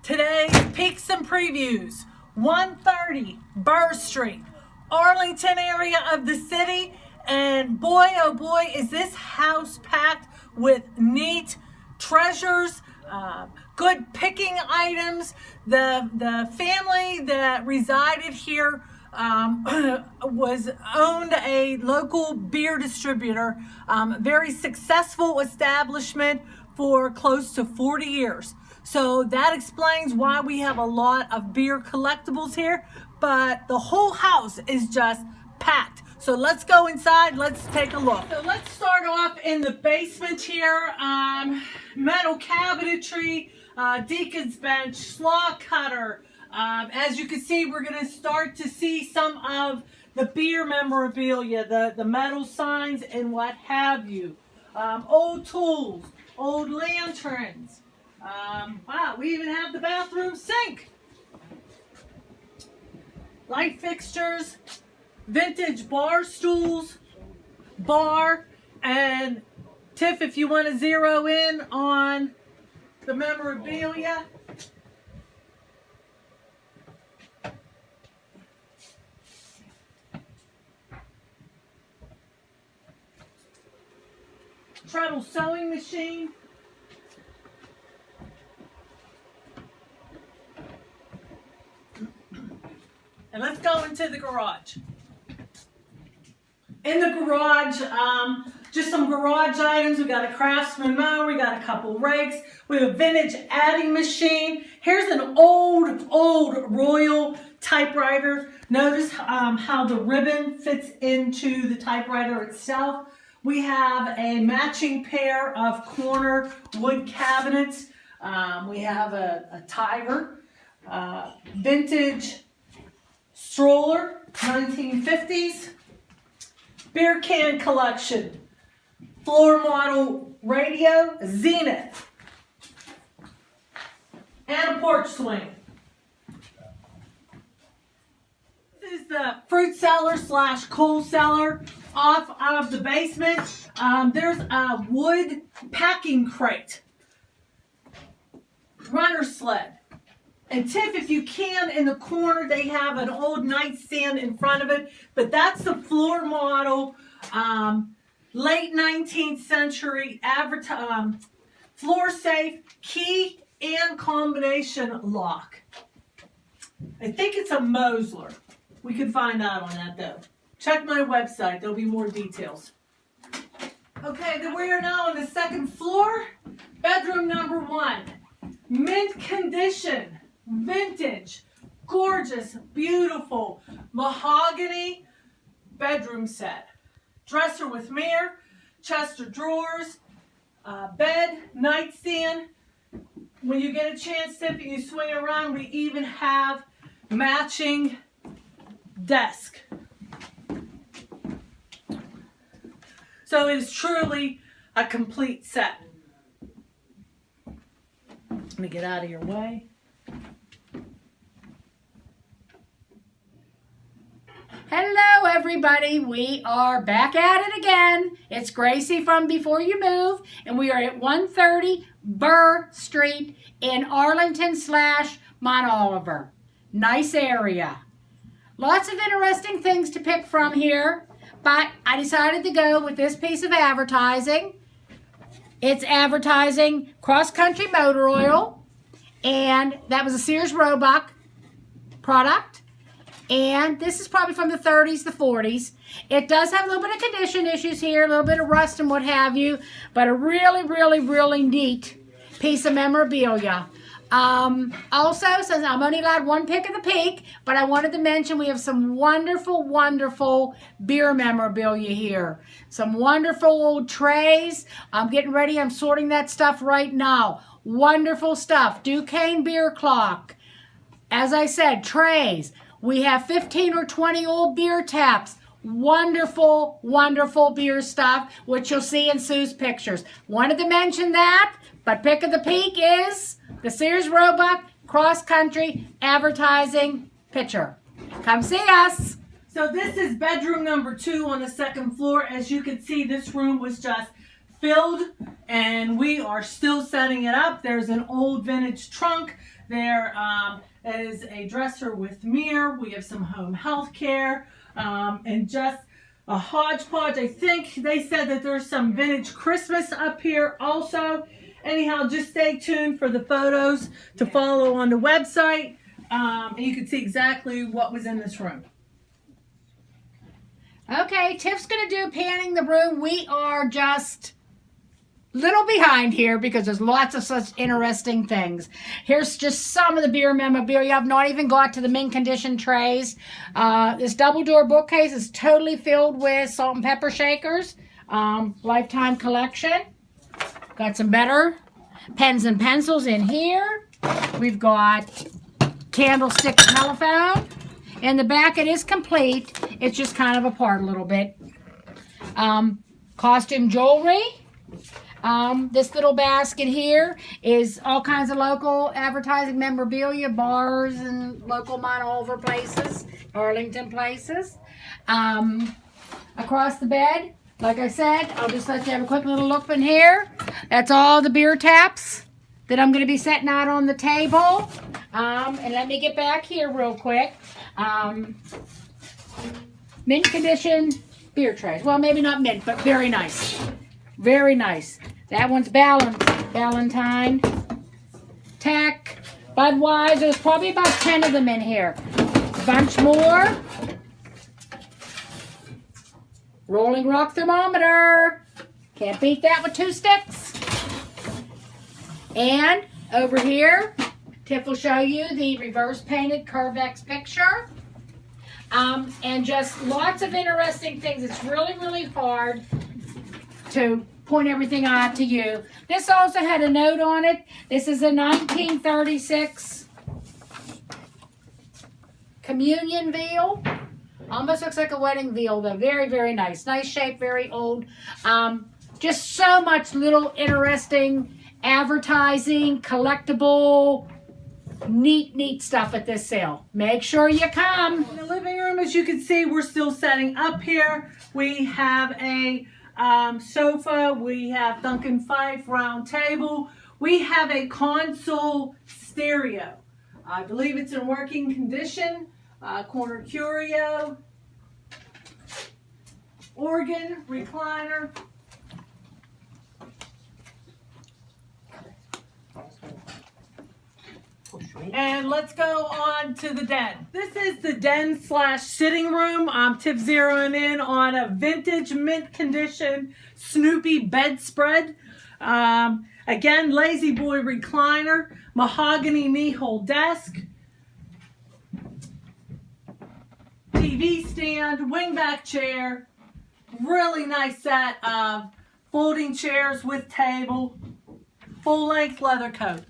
Today's peaks and previews, 130 Burr Street, Arlington area of the city. And boy, oh boy, is this house packed with neat treasures, good picking items. The family that resided here owned a local beer distributor, very successful establishment for close to 40 years. So that explains why we have a lot of beer collectibles here, but the whole house is just packed. So let's go inside, let's take a look. So let's start off in the basement here. Metal cabinetry, deacon's bench, slaw cutter. As you can see, we're gonna start to see some of the beer memorabilia, the metal signs and what have you. Old tools, old lanterns. Wow, we even have the bathroom sink. Light fixtures, vintage bar stools, and Tiff, if you want to zero in on the memorabilia. Treadle sewing machine. And let's go into the garage. In the garage, just some garage items. We got a Craftsman mower, we got a couple rakes, we have a vintage adding machine. Here's an old Royal typewriter. Notice how the ribbon fits into the typewriter itself. We have a matching pair of corner wood cabinets. We have a Tiger, vintage stroller, 1950s, beer can collection, floor model radio, Zenith, and a porch swing. This is the fruit cellar slash coal cellar off of the basement. There's a wood packing crate, runner sled. And Tiff, if you can, in the corner, they have an old nightstand in front of it, but that's the floor model, late 19th century, floor safe, key and combination lock. I think it's a Mosler. We can find out on that though. Check my website, there'll be more details. Okay, then we are now on the second floor, bedroom number 1. Mint condition. Vintage, gorgeous, beautiful, mahogany bedroom set. Dresser with mirror, chest of drawers, bed, nightstand. When you get a chance, Tiff, and you swing around, we even have matching desk. So it is truly a complete set. Let me get out of your way. Hello everybody, we are back at it again. It's Gracie from Before You Move, and we are at 130 Burr Street in Arlington / Mount Oliver. Nice area. Lots of interesting things to pick from here, but I decided to go with this piece of advertising. It's advertising cross-country motor oil, and that was a Sears Roebuck product. And this is probably from the 30s, the 40s. It does have a little bit of condition issues here, a little bit of rust and what have you, but a really neat piece of memorabilia. Also, since I'm only allowed one pick of the peak, but I wanted to mention we have some wonderful beer memorabilia here. Some wonderful old trays. I'm getting ready. I'm sorting that stuff right now. Wonderful stuff. Duquesne beer clock. As I said, trays. We have 15 or 20 old beer taps. Wonderful beer stuff, which you'll see in Sue's pictures. Wanted to mention that, but pick of the peak is the Sears Roebuck Cross Country Advertising picture. Come see us. So this is bedroom number 2 on the second floor. As you can see, this room was just filled, and we are still setting it up. There's an old vintage trunk. There is a dresser with mirror. We have some home health care, and just a hodgepodge. I think they said that there's some vintage Christmas up here also. Anyhow, just stay tuned for the photos to follow on the website, and you can see exactly what was in this room. Okay, Tiff's going to do panning the room. We are just a little behind here because there's lots of such interesting things. Here's just some of the beer memorabilia. I've not even got to the mint condition trays. This double door bookcase is totally filled with salt and pepper shakers. Lifetime collection. Got some better pens and pencils in here. We've got candlestick telephone. In the back, it is complete. It's just kind of apart a little bit. Costume jewelry. This little basket here is all kinds of local advertising memorabilia, bars and local Montalva places, Arlington places. Across the bed, like I said, I'll just let you have a quick little look in here. That's all the beer taps that I'm going to be setting out on the table. And let me get back here real quick. Mint condition beer trays. Well, maybe not mint, but very nice. Very nice. That one's Ballantine. Tech. Budweiser. There's probably about 10 of them in here. A bunch more. Rolling Rock thermometer. Can't beat that with 2 sticks. And over here, Tiff will show you the reverse painted Curvex picture. And just lots of interesting things. It's really, really hard to point everything out to you. This also had a note on it. This is a 1936 communion veal. Almost looks like a wedding veal though. Very, very nice. Nice shape, very old. Just so much little interesting advertising, collectible, neat stuff at this sale. Make sure you come. In the living room, as you can see, we're still setting up here. We have a sofa. We have Duncan Fife round table. We have a console stereo. I believe it's in working condition. Corner curio. Organ, recliner. And let's go on to the den. This is the den / sitting room. Tiff zeroing in on a vintage mint condition Snoopy bedspread. Again, Lazy Boy recliner, mahogany knee hole desk, TV stand, wingback chair, really nice set of folding chairs with table, full length leather coat.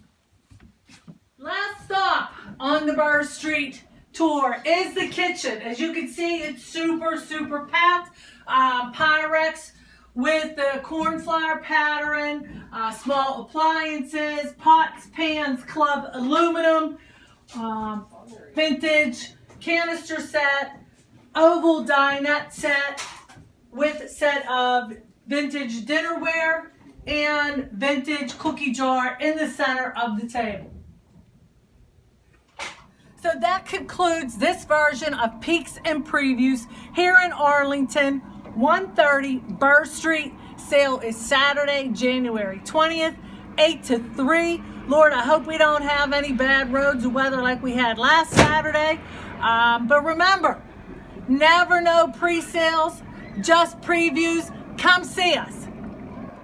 Last stop on the Burr Street tour is the kitchen. As you can see, it's super packed. Pyrex with the cornflower pattern, small appliances, pots, pans, club aluminum, vintage canister set, oval dinette set with a set of vintage dinnerware and vintage cookie jar in the center of the table. So that concludes this version of Peeks and Previews here in Arlington, 130 Burr Street. Sale is Saturday, January 20th, 8 to 3. Lord, I hope we don't have any bad roads or weather like we had last Saturday. But remember, never know pre-sales, just previews. Come see us.